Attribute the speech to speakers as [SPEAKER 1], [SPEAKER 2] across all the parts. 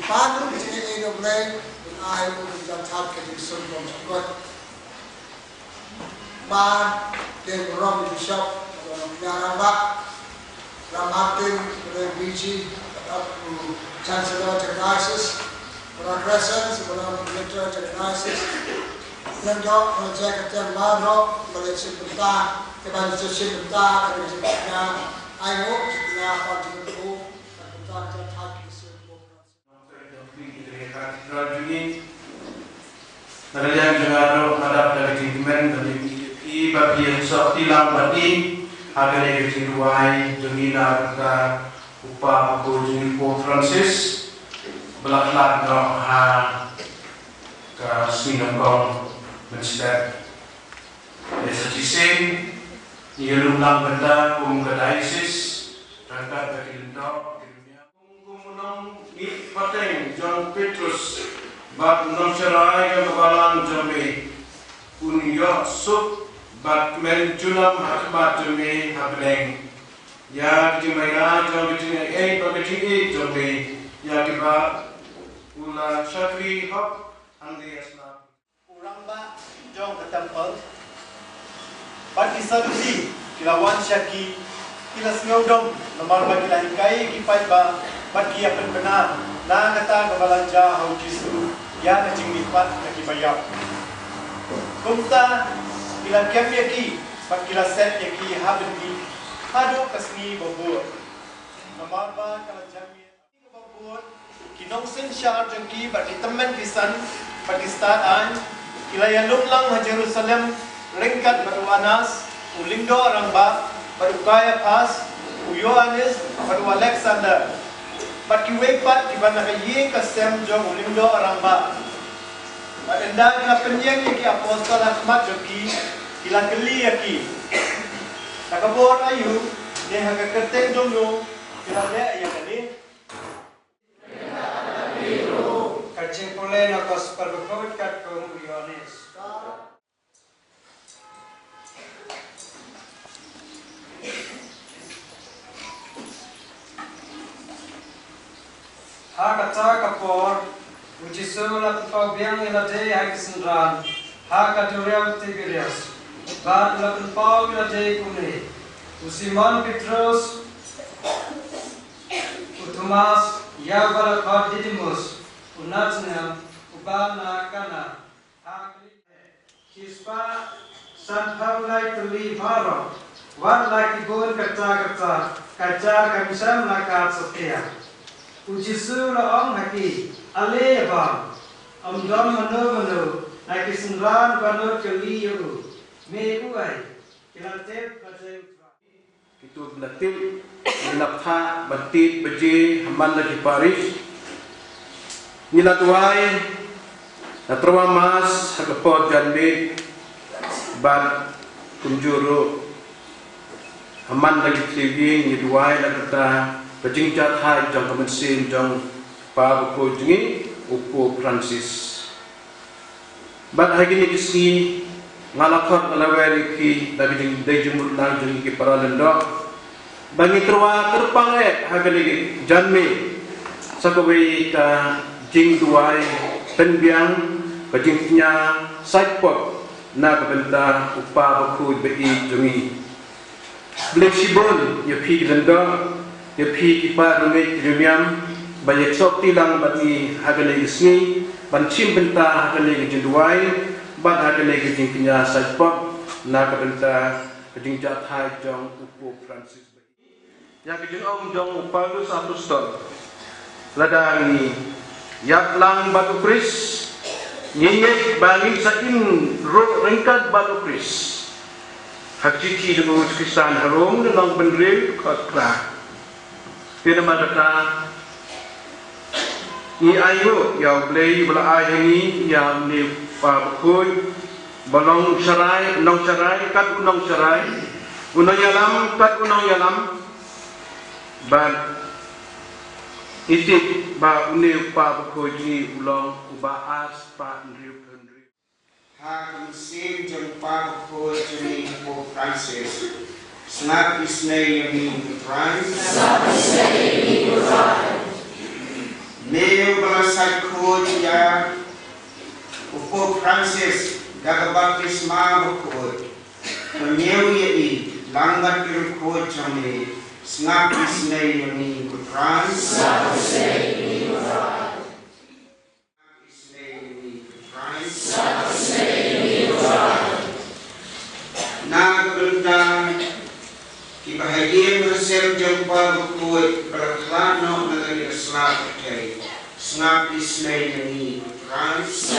[SPEAKER 1] Paano ini doble ay menjadi kedisian konsekuen. Ban dan Rob Bishop Yaramba Ramatin Biji Chancellor Technicis Progressions sebelum Military Technicis Nendok Menjaga Maro Malaysia Bentar Kebanyakan Bentar Kebanyakan Ayo Setelah Partiku Bentar Jatah
[SPEAKER 2] Katedral ini Narayan Jengaro hadap dari Tingmen dari bagi yang tilang bati agar yang diruai jengina kita upah bujung Pope Francis belakang roh ha ke Sinagog Menster desa Ciseng nyelumlang benda kumgadaisis rangka dari lendok kumunong i pateng John Petrus bat non cerai ke balang jambe punyo sup bat men junam hakbat jambe habeng ya jimaya jambe jine bagati jambe ya diba ula syakri hop andi asna
[SPEAKER 3] uramba jong ke temple bagi salusi kilawan syaki kila singodom nomor bagi lahikai kipai ba bagi apa benar na kata kebalanja hau jisu ya najing nikmat lagi bayar kumta kila kem yaki bak kila set yaki haben di hadu kasni bobur nomor ba kala jami bobur kinong sen syar jengki bagi teman kisan bagi startan kila ya lumlang ha Jerusalem ringkat baru Anas ulindo orang ba baru Caiaphas Yohanes baru Alexander bagi wepat di mana kayi kasem jong ulindo orang ba anda kila penyeng yaki apostol Ahmad joki kila keli yaki nakabor ayu dia haga kerteng dongyo kila le ya kali kacing pole nakos perbekot kat kong Yohanes ha kata kapor ujisul at pabiang ilade ha kisendran ha kaduriam Tiberias bad lapen pau ilade kune Simon Petrus Thomas Yavara Didymus Unatna Ubana Kana ha kispa sanphaulai tuli varo wan laki bon kata kamisam nakat setia Ujisu la om haki ale bang om dom mano naki sendran banur keli yu me uai kilate bajai
[SPEAKER 2] itu belatil nilapha batit beje haman lagi Paris nilatuai natrawa mas hakapot janbe bar kunjuru haman lagi TV niduai lakata Kajingcat hai jang kemensin jang pa buku jengi upo Francis. Bat hari ni kisni ngalakot ngalawai ki dari jeng dari jemur lang jengi ki para lendok. Bangi terwa terpang harga ni janme sakawai ka jing duai penbiang kajingnya saipot na kabenta upa buku bei jengi. Blek sibon ya pi lendok. Yapi kipa rumit rumiam banyak sok tilang bagi hagalai isni bancim benta hagalai jenduai bat hagalai jengkinya sajpot na kabenta kejing jathai jong upo Francis yang kejing om jong Paulus apostol ladang yak lang batu kris nyenyek bangin sain ro ringkat batu kris hakiki dengan Kristan harum dengan benril kotrak Kena madaka ni ayu yang boleh belah ini yang ni pakui balong cerai, unang cerai, kat unang cerai, unang yalam, kat unang yalam, ban itik ba uni pakui ni ulang uba as pak ndriu ndriu.
[SPEAKER 4] Ha sim jeng pakui ni Pope Francis. Snap is name in Christ. Leo balasai kod ya Pope Francis gagabaptisma kod. Pemyew ya i langgat kod chamne snap isnay ni Frans. Nagpunta ibahagian bersem jumpa bukuit berkelano negeri Islam kay snap isnay ni Frans.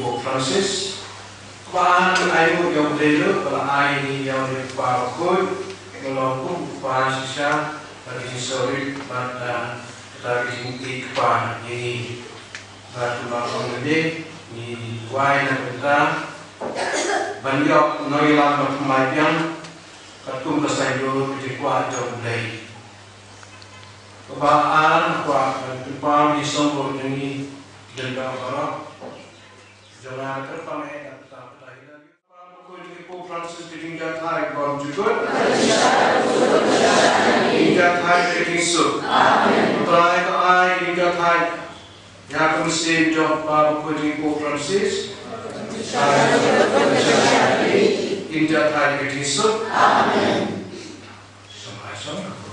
[SPEAKER 4] Pope Francis, Kuan ayu yang beliau kalau ini yang dipakai melakukan bahasa dari historik pada dari sini kepan ini batu makan ini ni wai nak kita banyak noilan berkemajuan katung kesayu di kuat jauh lagi kebaan kuat kebaan di sumber ini jendela orang jangan terpakai kata lagi buku Pope Francis ditinggal Thai bom juga ditinggal Thai ditingsul terakhir ke ai ditinggal Thai yang kemudian jawab buku Pope Francis ditinggal Thai ditingsul amin sama-sama